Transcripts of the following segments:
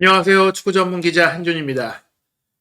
안녕하세요. 축구 전문 기자 한준입니다.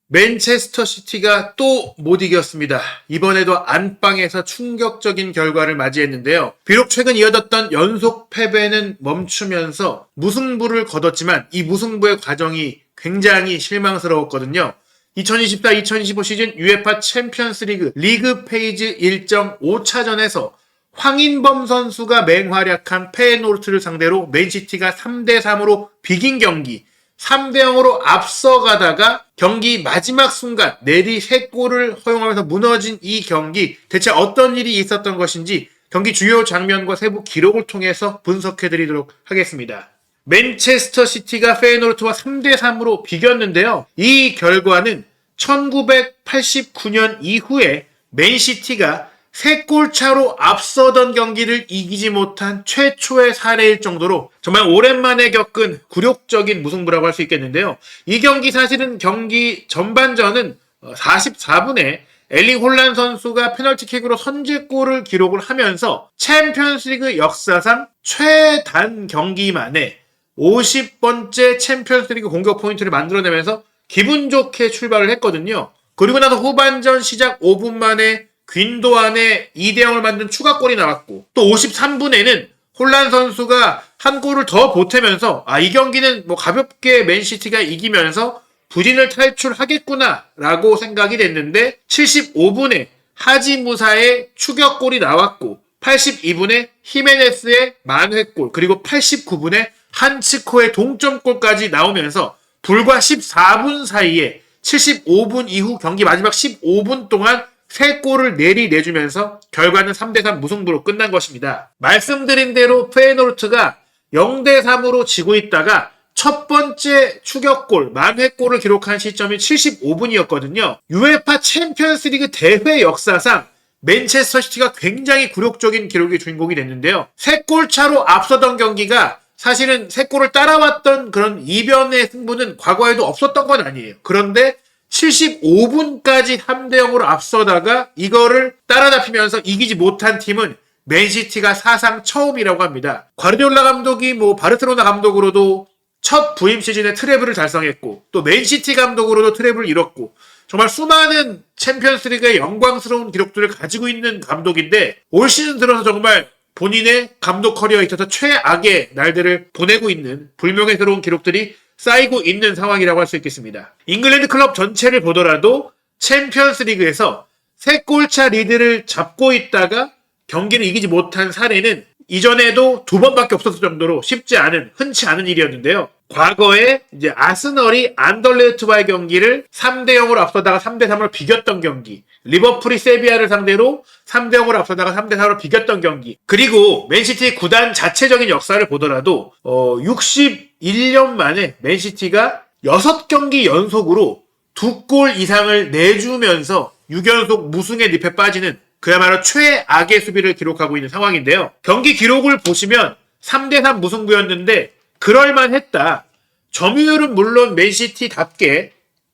맨체스터 시티가 또 못 이겼습니다. 이번에도 안방에서 충격적인 결과를 맞이했는데요. 비록 최근 이어졌던 연속 패배는 멈추면서 무승부를 거뒀지만 이 무승부의 과정이 굉장히 실망스러웠거든요. 2024-2025 시즌 UEFA 챔피언스 리그 페이지 일정 5차전에서 황인범 선수가 맹활약한 페예노르트를 상대로 맨시티가 3대3으로 비긴 경기, 3대0으로 앞서가다가 경기 마지막 순간 내리 3골을 허용하면서 무너진 이 경기, 대체 어떤 일이 있었던 것인지 경기 주요 장면과 세부 기록을 통해서 분석해드리도록 하겠습니다. 맨체스터 시티가 페예노르트와 3대3으로 비겼는데요. 이 결과는 1989년 이후에 맨시티가 3골 차로 앞서던 경기를 이기지 못한 최초의 사례일 정도로 정말 오랜만에 겪은 굴욕적인 무승부라고 할 수 있겠는데요. 이 경기 사실은 경기 전반전은 44분에 엘링 홀란 선수가 페널티킥으로 선제골을 기록을 하면서 챔피언스리그 역사상 최단 경기 만에 50번째 챔피언스리그 공격 포인트를 만들어내면서 기분 좋게 출발을 했거든요. 그리고 나서 후반전 시작 5분 만에 귄도안의 2대0을 만든 추가골이 나왔고, 또 53분에는 홀란 선수가 한 골을 더 보태면서 이 경기는 가볍게 맨시티가 이기면서 부진을 탈출하겠구나 라고 생각이 됐는데, 75분에 하지무사의 추격골이 나왔고, 82분에 히메네스의 만회골, 그리고 89분에 한치코의 동점골까지 나오면서 불과 14분 사이에 75분 이후 경기 마지막 15분 동안 3골을 내주면서 결과는 3대3 무승부로 끝난 것입니다. 말씀드린 대로 페예노르트가 0대3으로 지고 있다가 첫 번째 추격골, 만회골을 기록한 시점이 75분이었거든요. UEFA 챔피언스리그 대회 역사상 맨체스터 시티가 굉장히 굴욕적인 기록의 주인공이 됐는데요. 3골 차로 앞서던 경기가 사실은 3골을 따라왔던 그런 이변의 승부는 과거에도 없었던 건 아니에요. 그런데 75분까지 3대0으로 앞서다가 이거를 따라잡히면서 이기지 못한 팀은 맨시티가 사상 처음이라고 합니다. 과르디올라 감독이 바르셀로나 감독으로도 첫 부임 시즌에 트래블을 달성했고, 또 맨시티 감독으로도 트래블을 이뤘고, 정말 수많은 챔피언스리그의 영광스러운 기록들을 가지고 있는 감독인데, 올 시즌 들어서 정말 본인의 감독 커리어에 있어서 최악의 날들을 보내고 있는 불명예스러운 기록들이 쌓이고 있는 상황이라고 할 수 있겠습니다. 잉글랜드 클럽 전체를 보더라도 챔피언스 리그에서 3골차 리드를 잡고 있다가 경기를 이기지 못한 사례는 이전에도 2번밖에 없었을 정도로 흔치 않은 일이었는데요. 과거에 아스널이 안더레르트와의 경기를 3대0으로 앞서다가 3대3으로 비겼던 경기, 리버풀이 세비야를 상대로 3대0으로 앞서다가 3대4로 비겼던 경기, 그리고 맨시티 구단 자체적인 역사를 보더라도 61년 만에 맨시티가 6경기 연속으로 2골 이상을 내주면서 6연속 무승의 늪에 빠지는 그야말로 최악의 수비를 기록하고 있는 상황인데요. 경기 기록을 보시면 3대3 무승부였는데 그럴만했다. 점유율은 물론 맨시티답게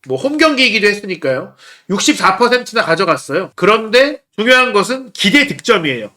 홈경기이기도 했으니까요. 64%나 가져갔어요. 그런데 중요한 것은 기대 득점이에요.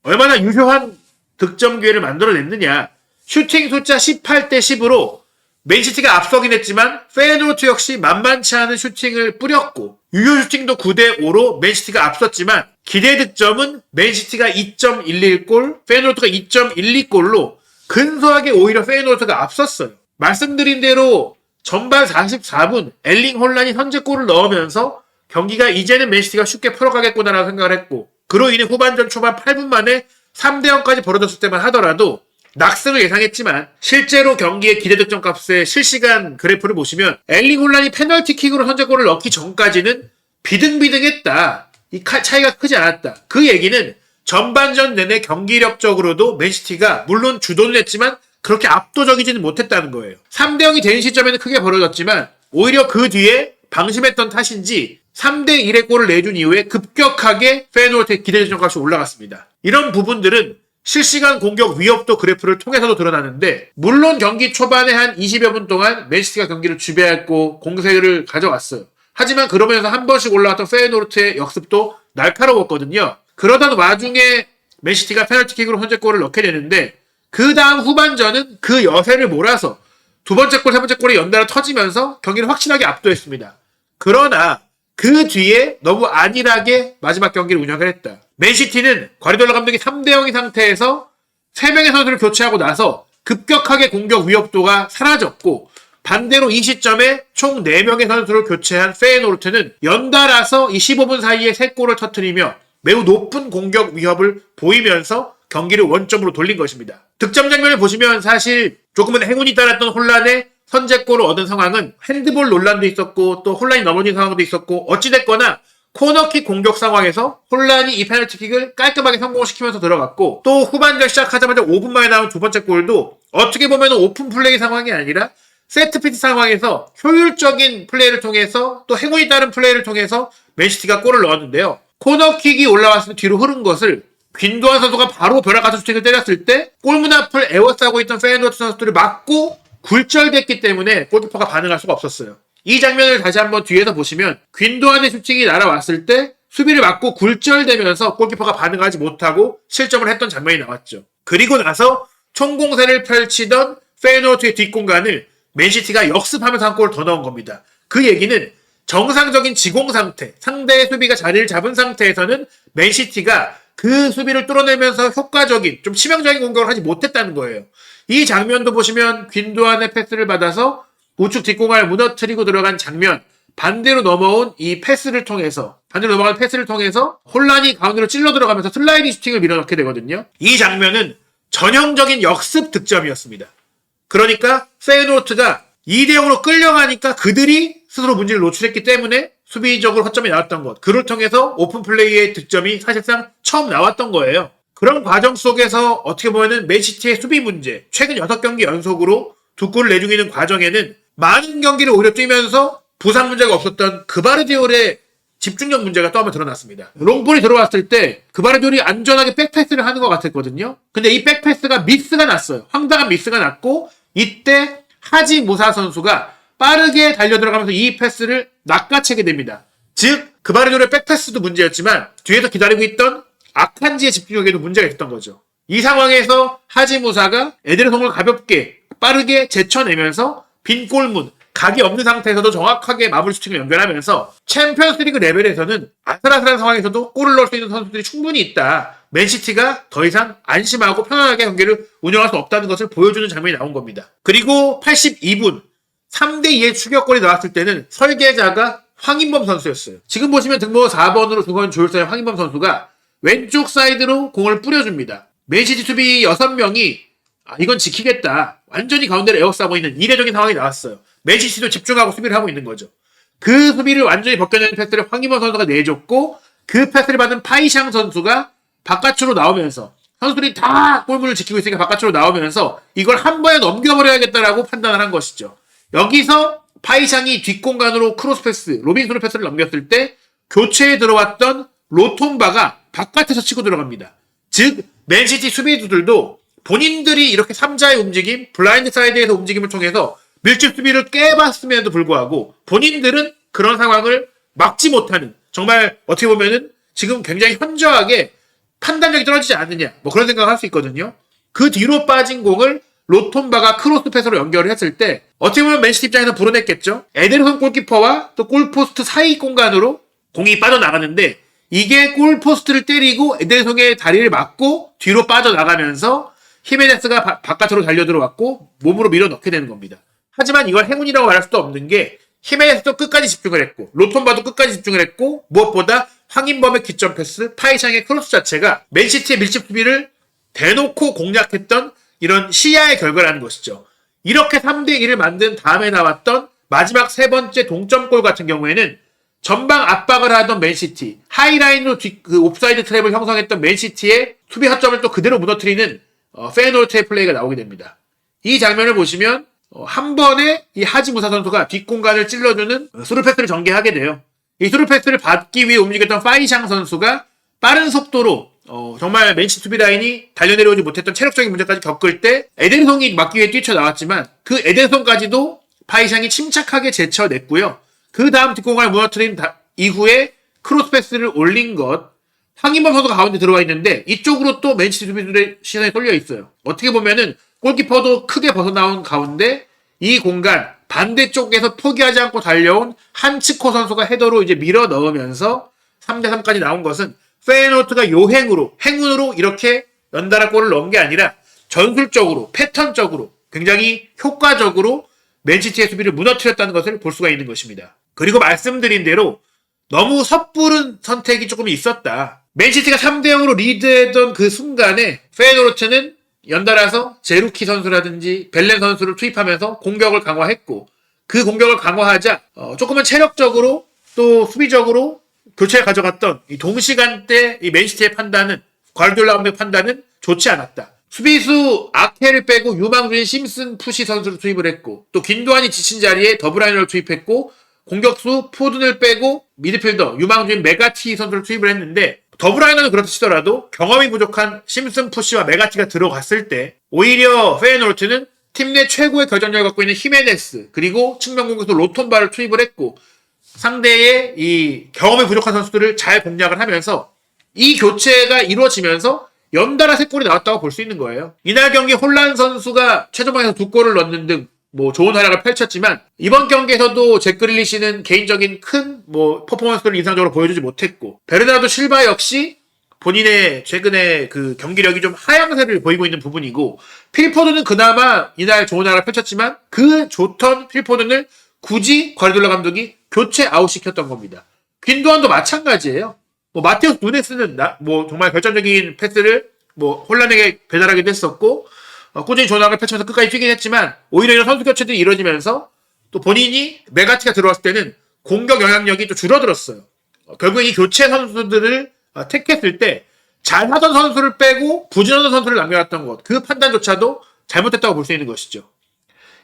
얼마나 유효한 득점 기회를 만들어냈느냐. 슈팅 숫자 18대 10으로 맨시티가 앞서긴 했지만 페예노르트 역시 만만치 않은 슈팅을 뿌렸고, 유효 슈팅도 9대 5로 맨시티가 앞섰지만 기대 득점은 맨시티가 2.11골, 페예노르트가 2.12골로 근소하게 오히려 페예노르트가 앞섰어요. 말씀드린 대로 전반 44분 엘링 홀란이 선제골을 넣으면서 경기가 이제는 맨시티가 쉽게 풀어가겠구나라고 생각을 했고, 그로 인해 후반전 초반 8분 만에 3대0까지 벌어졌을 때만 하더라도 낙승을 예상했지만 실제로 경기의 기대 득점 값의 실시간 그래프를 보시면 엘링 홀란이 페널티킥으로 선제골을 넣기 전까지는 비등비등했다. 이 차이가 크지 않았다. 그 얘기는 전반전 내내 경기력적으로도 맨시티가 물론 주도는 했지만 그렇게 압도적이지는 못했다는 거예요. 3대0이 된 시점에는 크게 벌어졌지만 오히려 그 뒤에 방심했던 탓인지 3대1의 골을 내준 이후에 급격하게 페예노르트의 기대 득점 값이 올라갔습니다. 이런 부분들은 실시간 공격 위협도 그래프를 통해서도 드러나는데, 물론 경기 초반에 한 20여 분 동안 맨시티가 경기를 지배했고 공세를 가져왔어요. 하지만 그러면서 한 번씩 올라왔던 페예노르트의 역습도 날카로웠거든요. 그러던 와중에 맨시티가 페널티킥으로 선제골을 넣게 되는데, 그 다음 후반전은 그 여세를 몰아서 두 번째 골, 세 번째 골이 연달아 터지면서 경기를 확실하게 압도했습니다. 그러나 그 뒤에 너무 안일하게 마지막 경기를 운영을 했다. 맨시티는 과르디올라 감독이 3대0의 상태에서 3명의 선수를 교체하고 나서 급격하게 공격 위협도가 사라졌고, 반대로 이 시점에 총 4명의 선수를 교체한 페예노르트는 연달아서 이 15분 사이에 3골을 터뜨리며 매우 높은 공격 위협을 보이면서 경기를 원점으로 돌린 것입니다. 득점 장면을 보시면 사실 조금은 행운이 따랐던 혼란에 선제골을 얻은 상황은 핸드볼 논란도 있었고 또 혼란이 넘어진 상황도 있었고, 어찌됐거나 코너킥 공격 상황에서 혼란이 이 페널티킥을 깔끔하게 성공시키면서 들어갔고, 또 후반전 시작하자마자 5분 만에 나온 두 번째 골도 어떻게 보면 오픈 플레이 상황이 아니라 세트피스 상황에서 효율적인 플레이를 통해서 또 행운이 따른 플레이를 통해서 맨시티가 골을 넣었는데요. 코너킥이 올라왔을 때 뒤로 흐른 것을 귄도안 선수가 바로 벼락 같은 슈팅을 때렸을 때 골문 앞을 에워싸고 있던 페예노르트 선수들을 막고 굴절됐기 때문에 골키퍼가 반응할 수가 없었어요. 이 장면을 다시 한번 뒤에서 보시면 귄도안의 슈팅이 날아왔을 때 수비를 막고 굴절되면서 골키퍼가 반응하지 못하고 실점을 했던 장면이 나왔죠. 그리고 나서 총공세를 펼치던 페예노르트의 뒷공간을 맨시티가 역습하면서 한 골을 더 넣은 겁니다. 그 얘기는 정상적인 지공 상태, 상대의 수비가 자리를 잡은 상태에서는 맨시티가 그 수비를 뚫어내면서 효과적인, 좀 치명적인 공격을 하지 못했다는 거예요. 이 장면도 보시면 귄도안의 패스를 받아서 우측 뒷공간을 무너뜨리고 들어간 장면, 반대로 넘어온 이 패스를 통해서, 반대로 넘어간 패스를 통해서 혼란이 가운데로 찔러 들어가면서 슬라이딩 슈팅을 밀어넣게 되거든요. 이 장면은 전형적인 역습 득점이었습니다. 그러니까 페예노르트가 2대0으로 끌려가니까 그들이 스스로 문제를 노출했기 때문에 수비적으로 허점이 나왔던 것, 그를 통해서 오픈 플레이의 득점이 사실상 처음 나왔던 거예요. 그런 과정 속에서 어떻게 보면은 맨시티의 수비 문제, 최근 6경기 연속으로 2골을 내주기는 과정에는 많은 경기를 오히려 뛰면서 부상 문제가 없었던 그바르디올의 집중력 문제가 또 한번 드러났습니다. 롱볼이 들어왔을 때 그바르디올이 안전하게 백패스를 하는 것 같았거든요. 근데 이 백패스가 미스가 났어요. 황당한 미스가 났고, 이때 하지 무사 선수가 빠르게 달려 들어가면서 이 패스를 낚아채게 됩니다. 즉 그바르디올의 백패스도 문제였지만 뒤에서 기다리고 있던 아칸지의 집중력에도 문제가 있었던 거죠. 이 상황에서 하지 무사가 에데르송을 가볍게 빠르게 제쳐내면서 빈 골문, 각이 없는 상태에서도 정확하게 마무리 슈팅을 연결하면서 챔피언스리그 레벨에서는 아슬아슬한 상황에서도 골을 넣을 수 있는 선수들이 충분히 있다. 맨시티가 더 이상 안심하고 편안하게 경기를 운영할 수 없다는 것을 보여주는 장면이 나온 겁니다. 그리고 82분 3대2의 추격골이 나왔을 때는 설계자가 황인범 선수였어요. 지금 보시면 등번호 4번으로 두건 조율사의 황인범 선수가 왼쪽 사이드로 공을 뿌려줍니다. 맨시티 수비 6명이 이건 지키겠다, 완전히 가운데를 에워싸고 있는 이례적인 상황이 나왔어요. 맨시티도 집중하고 수비를 하고 있는 거죠. 그 수비를 완전히 벗겨내는 패스를 황인범 선수가 내줬고, 그 패스를 받은 파이샹 선수가 바깥으로 나오면서, 선수들이 다 골문을 지키고 있으니까 바깥으로 나오면서 이걸 한 번에 넘겨버려야겠다라고 판단을 한 것이죠. 여기서 파이샹이 뒷공간으로 크로스 패스, 로빙스루 패스를 넘겼을 때 교체에 들어왔던 로톰바가 바깥에서 치고 들어갑니다. 즉 맨시티 수비수들도 본인들이 이렇게 3자의 움직임, 블라인드 사이드에서 움직임을 통해서 밀집 수비를 깨봤음에도 불구하고 본인들은 그런 상황을 막지 못하는, 정말 어떻게 보면은 지금 굉장히 현저하게 판단력이 떨어지지 않느냐, 뭐 그런 생각을 할 수 있거든요. 그 뒤로 빠진 공을 로톰바가 크로스 패스로 연결을 했을 때 어떻게 보면 맨시티 입장에서 불어냈겠죠. 에데르송 골키퍼와 또 골포스트 사이 공간으로 공이 빠져나가는데, 이게 골포스트를 때리고 에데르송의 다리를 맞고 뒤로 빠져나가면서 히메네스가 바깥으로 달려 들어왔고 몸으로 밀어넣게 되는 겁니다. 하지만 이걸 행운이라고 말할 수도 없는 게, 히메네스도 끝까지 집중을 했고 로톰바도 끝까지 집중을 했고, 무엇보다 황인범의 기점 패스, 파이샹의 크로스 자체가 맨시티의 밀집 수비를 대놓고 공략했던 이런 시야의 결과라는 것이죠. 이렇게 3대1을 만든 다음에 나왔던 마지막 세 번째 동점골 같은 경우에는 전방 압박을 하던 맨시티, 하이라인으로 옵사이드 트랩을 형성했던 맨시티의 수비 허점을 또 그대로 무너뜨리는 페예노르트의 플레이가 나오게 됩니다. 이 장면을 보시면 한 번에 이 하지무사 선수가 뒷공간을 찔러주는 스루패스를 전개하게 돼요. 이 스루패스를 받기 위해 움직였던 파이샹 선수가 빠른 속도로 정말 맨시티 수비 라인이 달려내려오지 못했던 체력적인 문제까지 겪을 때 에덴송이 막기 위해 뛰쳐나왔지만 그 에덴송까지도 파이샹이 침착하게 제쳐냈고요. 그 다음 뒷공간을 무너뜨린 이후에 크로스 패스를 올린 것, 황인범 선수가 가운데 들어와 있는데 이쪽으로 또 맨시티 수비들의 시선이 쏠려 있어요. 어떻게 보면은 골키퍼도 크게 벗어나온 가운데 이 공간 반대쪽에서 포기하지 않고 달려온 한치코 선수가 헤더로 이제 밀어 넣으면서 3대3까지 나온 것은 페이노르트가 행운으로 이렇게 연달아 골을 넣은 게 아니라 전술적으로, 패턴적으로 굉장히 효과적으로 맨시티의 수비를 무너뜨렸다는 것을 볼 수가 있는 것입니다. 그리고 말씀드린 대로 너무 섣부른 선택이 조금 있었다. 맨시티가 3대0으로 리드했던 그 순간에 페이노르트는 연달아서 제루키 선수라든지 벨렌 선수를 투입하면서 공격을 강화했고, 그 공격을 강화하자 조금은 체력적으로 또 수비적으로 교체를 가져갔던 이 동시간대 이 맨시티의 판단은, 과르디올라 감독의 판단은 좋지 않았다. 수비수 아케를 빼고 유망주인 심슨 푸시 선수를 투입을 했고, 또 긴도안이 지친 자리에 더브라이너를 투입했고, 공격수 포든을 빼고 미드필더 유망주인 메가티 선수를 투입을 했는데, 더브라이너는 그렇다 치더라도 경험이 부족한 심슨 푸시와 메가티가 들어갔을 때 오히려 페이노르트는 팀 내 최고의 결정력을 갖고 있는 히메네스, 그리고 측면 공격수 로톤바를 투입을 했고, 상대의 이 경험이 부족한 선수들을 잘 공략을 하면서 이 교체가 이루어지면서 연달아 3골이 나왔다고 볼 수 있는 거예요. 이날 경기 홀란 선수가 최전방에서 2골을 넣는 등 좋은 활약을 펼쳤지만, 이번 경기에서도 잭 그릴리시는 개인적인 큰 퍼포먼스를 인상적으로 보여주지 못했고, 베르나르도 실바 역시 본인의 최근에 그 경기력이 좀 하향세를 보이고 있는 부분이고, 필포드는 그나마 이날 좋은 활약을 펼쳤지만 그 좋던 필포드를 굳이 과르디올라 감독이 교체 아웃시켰던 겁니다. 귄도안도 마찬가지예요. 마테우스 누네스는 정말 결정적인 패스를 홀란에게 배달하기도 했었고, 꾸준히 좋은 활약을 펼쳐서 끝까지 뛰긴 했지만, 오히려 이런 선수 교체들이 이루어지면서 또 본인이 메가티가 들어왔을 때는 공격 영향력이 또 줄어들었어요. 결국 이 교체 선수들을 택했을 때 잘하던 선수를 빼고 부진하던 선수를 남겨놨던 것, 그 판단조차도 잘못했다고 볼 수 있는 것이죠.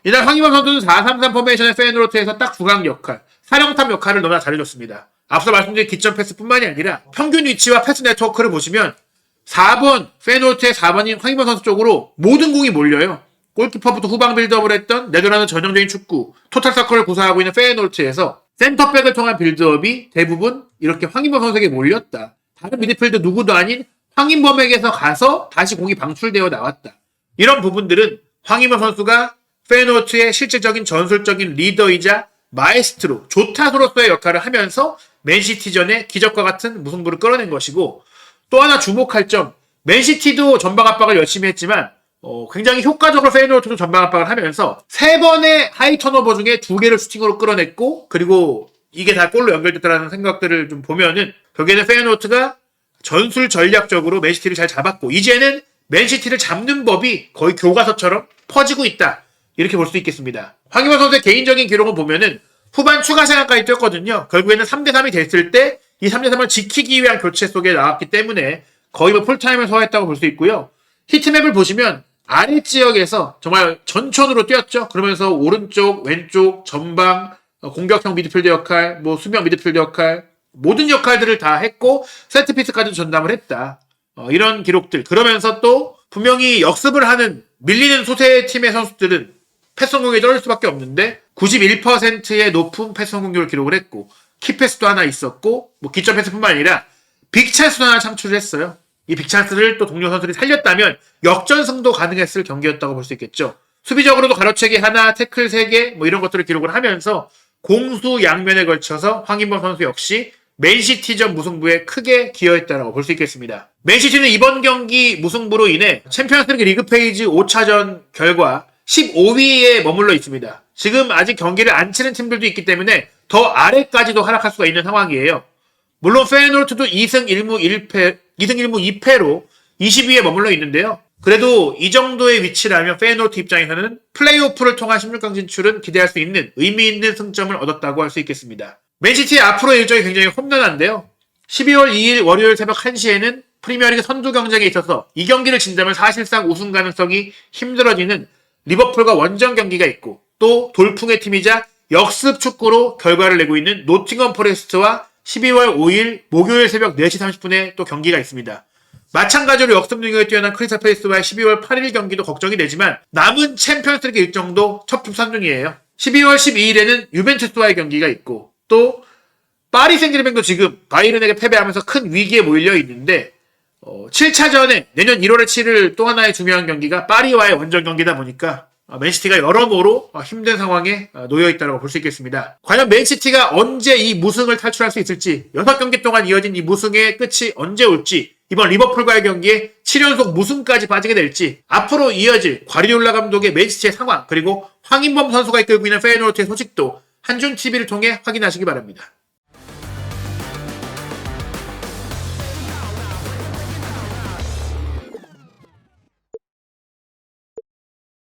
이날 황희범 선수는 4-3-3 포메이션의 페이노르트에서 딱 중앙 역할, 사령탑 역할을 너무나 잘해줬습니다. 앞서 말씀드린 기점 패스뿐만이 아니라 평균 위치와 패스 네트워크를 보시면 4번, 페이노르트의 4번인 황희범 선수 쪽으로 모든 공이 몰려요. 골키퍼부터 후방 빌드업을 했던 네덜란드 전형적인 축구, 토탈 서클을 구사하고 있는 페이노르트에서 센터백을 통한 빌드업이 대부분 이렇게 황희범 선수에게 몰렸다. 다른 미드필드 누구도 아닌 황희범에게서 가서 다시 공이 방출되어 나왔다. 이런 부분들은 황희범 선수가 페이노르트의 실질적인 전술적인 리더이자 마에스트로, 조타수로서의 역할을 하면서 맨시티전에 기적과 같은 무승부를 끌어낸 것이고, 또 하나 주목할 점, 맨시티도 전방 압박을 열심히 했지만 굉장히 효과적으로 페이노르트도 전방 압박을 하면서 3번의 하이 턴오버 중에 2개를 슈팅으로 끌어냈고, 그리고 이게 다 골로 연결됐다는 생각들을 좀 보면은 결국에는 페이노르트가 전술 전략적으로 맨시티를 잘 잡았고, 이제는 맨시티를 잡는 법이 거의 교과서처럼 퍼지고 있다, 이렇게 볼 수 있겠습니다. 황희범 선수의 개인적인 기록을 보면은 후반 추가 시간까지 뛰었거든요. 결국에는 3대3이 됐을 때 이 3대3을 지키기 위한 교체 속에 나왔기 때문에 거의 풀타임을 소화했다고 볼 수 있고요. 히트맵을 보시면 아래 지역에서 정말 전천으로 뛰었죠. 그러면서 오른쪽, 왼쪽, 전방, 공격형 미드필더 역할, 수비형 미드필더 역할, 모든 역할들을 다 했고 세트피스까지 전담을 했다. 이런 기록들. 그러면서 또 분명히 역습을 하는 밀리는 소세 팀의 선수들은 패스 성공이 떨어질 수밖에 없는데 91%의 높은 패스 성공률을 기록을 했고, 키패스도 하나 있었고, 기점 패스뿐만 아니라 빅찬스도 하나 창출을 했어요. 이 빅찬스를 또 동료 선수들이 살렸다면 역전승도 가능했을 경기였다고 볼 수 있겠죠. 수비적으로도 가로채기 하나, 태클 3개 이런 것들을 기록을 하면서 공수 양면에 걸쳐서 황인범 선수 역시 맨시티전 무승부에 크게 기여했다고 볼 수 있겠습니다. 맨시티는 이번 경기 무승부로 인해 챔피언스리그 리그 페이지 5차전 결과 15위에 머물러 있습니다. 지금 아직 경기를 안 치는 팀들도 있기 때문에 더 아래까지도 하락할 수가 있는 상황이에요. 물론 페이노르트도 2승 1무 2패로 20위에 머물러 있는데요. 그래도 이 정도의 위치라면 페이노르트 입장에서는 플레이오프를 통한 16강 진출은 기대할 수 있는 의미 있는 승점을 얻었다고 할 수 있겠습니다. 맨시티의 앞으로의 일정이 굉장히 험난한데요. 12월 2일 월요일 새벽 1시에는 프리미어리그 선두 경쟁에 있어서 이 경기를 진다면 사실상 우승 가능성이 힘들어지는 리버풀과 원정 경기가 있고, 또 돌풍의 팀이자 역습 축구로 결과를 내고 있는 노팅엄 포레스트와 12월 5일 목요일 새벽 4시 30분에 또 경기가 있습니다. 마찬가지로 역습 능력이 뛰어난 크리스탈 팰리스와의 12월 8일 경기도 걱정이 되지만 남은 챔피언스리그 일정도 첩첩산중이에요. 12월 12일에는 유벤투스와의 경기가 있고, 또 파리 생제르맹도 지금 바이른에게 패배하면서 큰 위기에 몰려 있는데 7차전에 내년 1월에 치를 또 하나의 중요한 경기가 파리와의 원정 경기다 보니까 맨시티가 여러모로 힘든 상황에 놓여 있다고 볼 수 있겠습니다. 과연 맨시티가 언제 이 무승을 탈출할 수 있을지, 6경기 동안 이어진 이 무승의 끝이 언제 올지, 이번 리버풀과의 경기에 7연속 무승까지 빠지게 될지, 앞으로 이어질 과리올라 감독의 맨시티의 상황, 그리고 황인범 선수가 이끌고 있는 페이노르트의 소식도 한준TV를 통해 확인하시기 바랍니다.